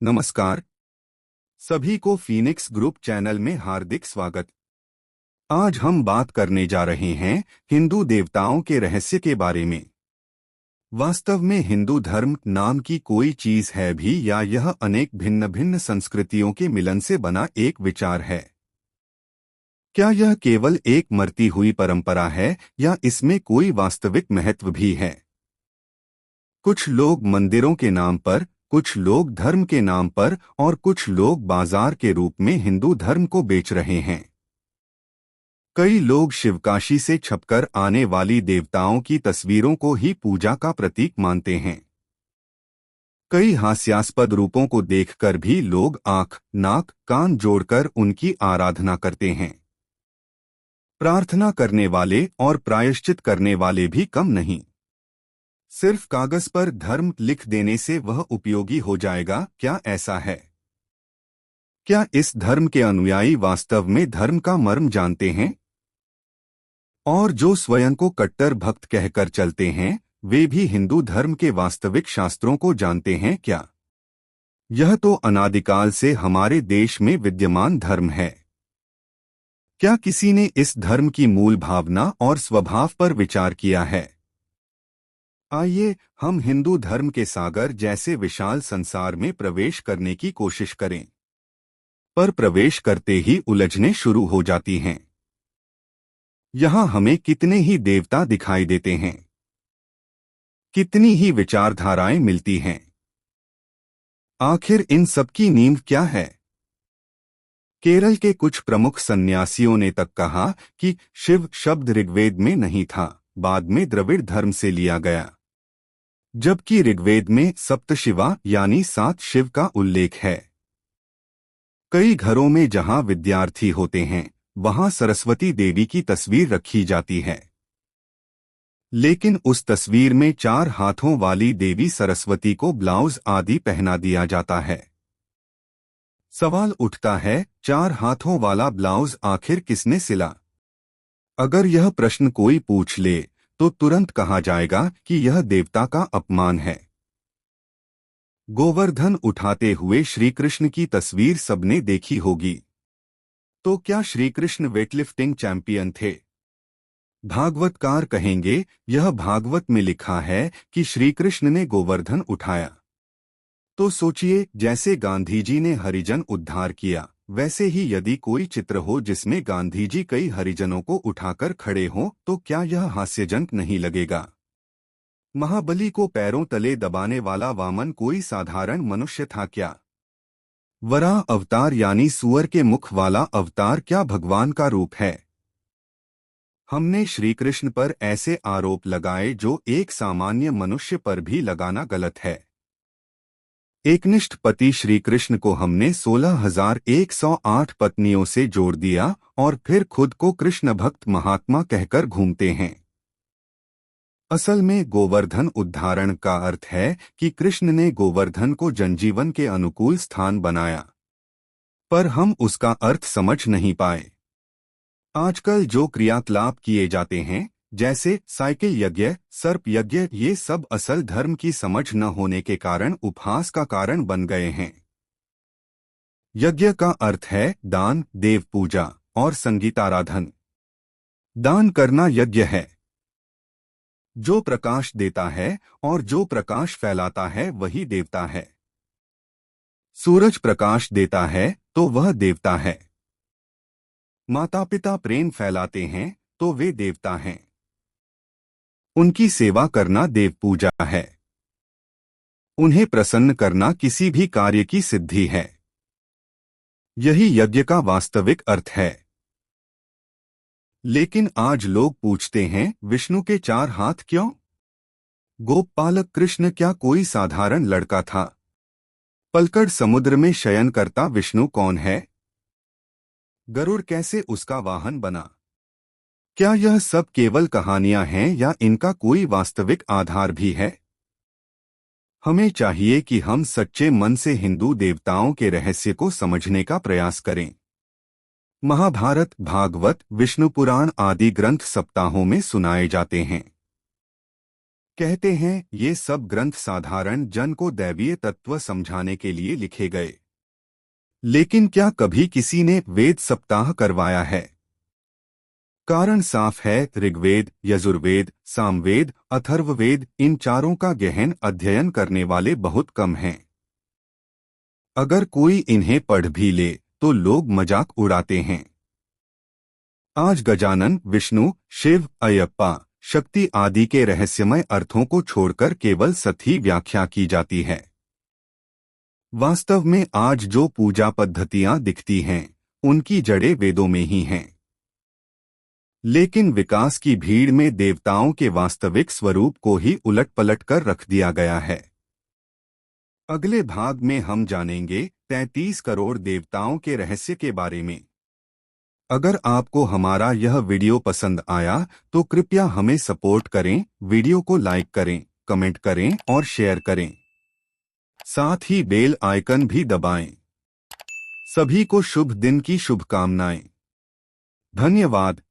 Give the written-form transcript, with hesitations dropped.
नमस्कार। सभी को फीनिक्स ग्रुप चैनल में हार्दिक स्वागत। आज हम बात करने जा रहे हैं हिंदू देवताओं के रहस्य के बारे में। वास्तव में हिंदू धर्म नाम की कोई चीज है भी या यह अनेक भिन्न भिन्न संस्कृतियों के मिलन से बना एक विचार है? क्या यह केवल एक मरती हुई परंपरा है या इसमें कोई वास्तविक महत्व भी है? कुछ लोग मंदिरों के नाम पर, कुछ लोग धर्म के नाम पर और कुछ लोग बाजार के रूप में हिंदू धर्म को बेच रहे हैं। कई लोग शिवकाशी से छपकर आने वाली देवताओं की तस्वीरों को ही पूजा का प्रतीक मानते हैं। कई हास्यास्पद रूपों को देखकर भी लोग आंख, नाक, कान जोड़कर उनकी आराधना करते हैं। प्रार्थना करने वाले और प्रायश्चित करने वाले भी कम नहीं। सिर्फ कागज पर धर्म लिख देने से वह उपयोगी हो जाएगा, क्या ऐसा है? क्या इस धर्म के अनुयायी वास्तव में धर्म का मर्म जानते हैं? और जो स्वयं को कट्टर भक्त कहकर चलते हैं, वे भी हिंदू धर्म के वास्तविक शास्त्रों को जानते हैं क्या? यह तो अनादिकाल से हमारे देश में विद्यमान धर्म है। क्या किसी ने इस धर्म की मूल भावना और स्वभाव पर विचार किया है? आइए हम हिंदू धर्म के सागर जैसे विशाल संसार में प्रवेश करने की कोशिश करें। पर प्रवेश करते ही उलझने शुरू हो जाती हैं। यहाँ हमें कितने ही देवता दिखाई देते हैं, कितनी ही विचारधाराएं मिलती हैं। आखिर इन सबकी नींव क्या है? केरल के कुछ प्रमुख सन्यासियों ने तक कहा कि शिव शब्द ऋग्वेद में नहीं था, बाद में द्रविड़ धर्म से लिया गया। जबकि ऋग्वेद में सप्तशिवा यानी 7 शिव का उल्लेख है। कई घरों में जहां विद्यार्थी होते हैं, वहां सरस्वती देवी की तस्वीर रखी जाती है। लेकिन उस तस्वीर में 4 हाथों वाली देवी सरस्वती को ब्लाउज आदि पहना दिया जाता है। सवाल उठता है, 4 हाथों वाला ब्लाउज आखिर किसने सिला? अगर यह प्रश्न कोई पूछ ले तो तुरंत कहा जाएगा कि यह देवता का अपमान है। गोवर्धन उठाते हुए श्री कृष्ण की तस्वीर सबने देखी होगी। तो क्या श्री कृष्ण वेटलिफ्टिंग चैंपियन थे? भागवतकार कहेंगे, यह भागवत में लिखा है कि श्री कृष्ण ने गोवर्धन उठाया। तो सोचिए, जैसे गांधी जी ने हरिजन उद्धार किया, वैसे ही यदि कोई चित्र हो जिसमें गांधी जी कई हरिजनों को उठाकर खड़े हों, तो क्या यह हास्यजनक नहीं लगेगा? महाबली को पैरों तले दबाने वाला वामन कोई साधारण मनुष्य था क्या? वराह अवतार यानी सूअर के मुख वाला अवतार क्या भगवान का रूप है? हमने श्री कृष्ण पर ऐसे आरोप लगाए जो एक सामान्य मनुष्य पर भी लगाना गलत है। एकनिष्ठ पति श्री कृष्ण को हमने 16,108 पत्नियों से जोड़ दिया और फिर खुद को कृष्ण भक्त महात्मा कहकर घूमते हैं। असल में गोवर्धन उद्धारण का अर्थ है कि कृष्ण ने गोवर्धन को जनजीवन के अनुकूल स्थान बनाया, पर हम उसका अर्थ समझ नहीं पाए। आजकल जो क्रियाकलाप किए जाते हैं, जैसे साइकिल यज्ञ, सर्प यज्ञ, ये सब असल धर्म की समझ न होने के कारण उपहास का कारण बन गए हैं। यज्ञ का अर्थ है दान, देव पूजा और संगीताराधन। दान करना यज्ञ है। जो प्रकाश देता है और जो प्रकाश फैलाता है वही देवता है। सूरज प्रकाश देता है तो वह देवता है। माता पिता प्रेम फैलाते हैं तो वे देवता हैं। उनकी सेवा करना देव पूजा है। उन्हें प्रसन्न करना किसी भी कार्य की सिद्धि है। यही यज्ञ का वास्तविक अर्थ है। लेकिन आज लोग पूछते हैं, विष्णु के 4 हाथ क्यों? गोपालक कृष्ण क्या कोई साधारण लड़का था? पलकड़ समुद्र में शयन करता विष्णु कौन है? गरुड़ कैसे उसका वाहन बना? क्या यह सब केवल कहानियां हैं या इनका कोई वास्तविक आधार भी है? हमें चाहिए कि हम सच्चे मन से हिंदू देवताओं के रहस्य को समझने का प्रयास करें। महाभारत, भागवत, विष्णु पुराण आदि ग्रंथ सप्ताहों में सुनाए जाते हैं। कहते हैं ये सब ग्रंथ साधारण जन को दैवीय तत्व समझाने के लिए लिखे गए। लेकिन क्या कभी किसी ने वेद सप्ताह करवाया है? कारण साफ है, ऋग्वेद, यजुर्वेद, सामवेद, अथर्ववेद, इन चारों का गहन अध्ययन करने वाले बहुत कम हैं। अगर कोई इन्हें पढ़ भी ले तो लोग मजाक उड़ाते हैं। आज गजानन, विष्णु, शिव, अयप्पा, शक्ति आदि के रहस्यमय अर्थों को छोड़कर केवल सही व्याख्या की जाती है। वास्तव में आज जो पूजा पद्धतियां दिखती हैं, उनकी जड़ें वेदों में ही हैं। लेकिन विकास की भीड़ में देवताओं के वास्तविक स्वरूप को ही उलट-पलट कर रख दिया गया है। अगले भाग में हम जानेंगे 33 करोड़ देवताओं के रहस्य के बारे में। अगर आपको हमारा यह वीडियो पसंद आया तो कृपया हमें सपोर्ट करें, वीडियो को लाइक करें, कमेंट करें और शेयर करें। साथ ही बेल आइकन भी दबाएं। सभी को शुभ दिन की शुभकामनाएं। धन्यवाद।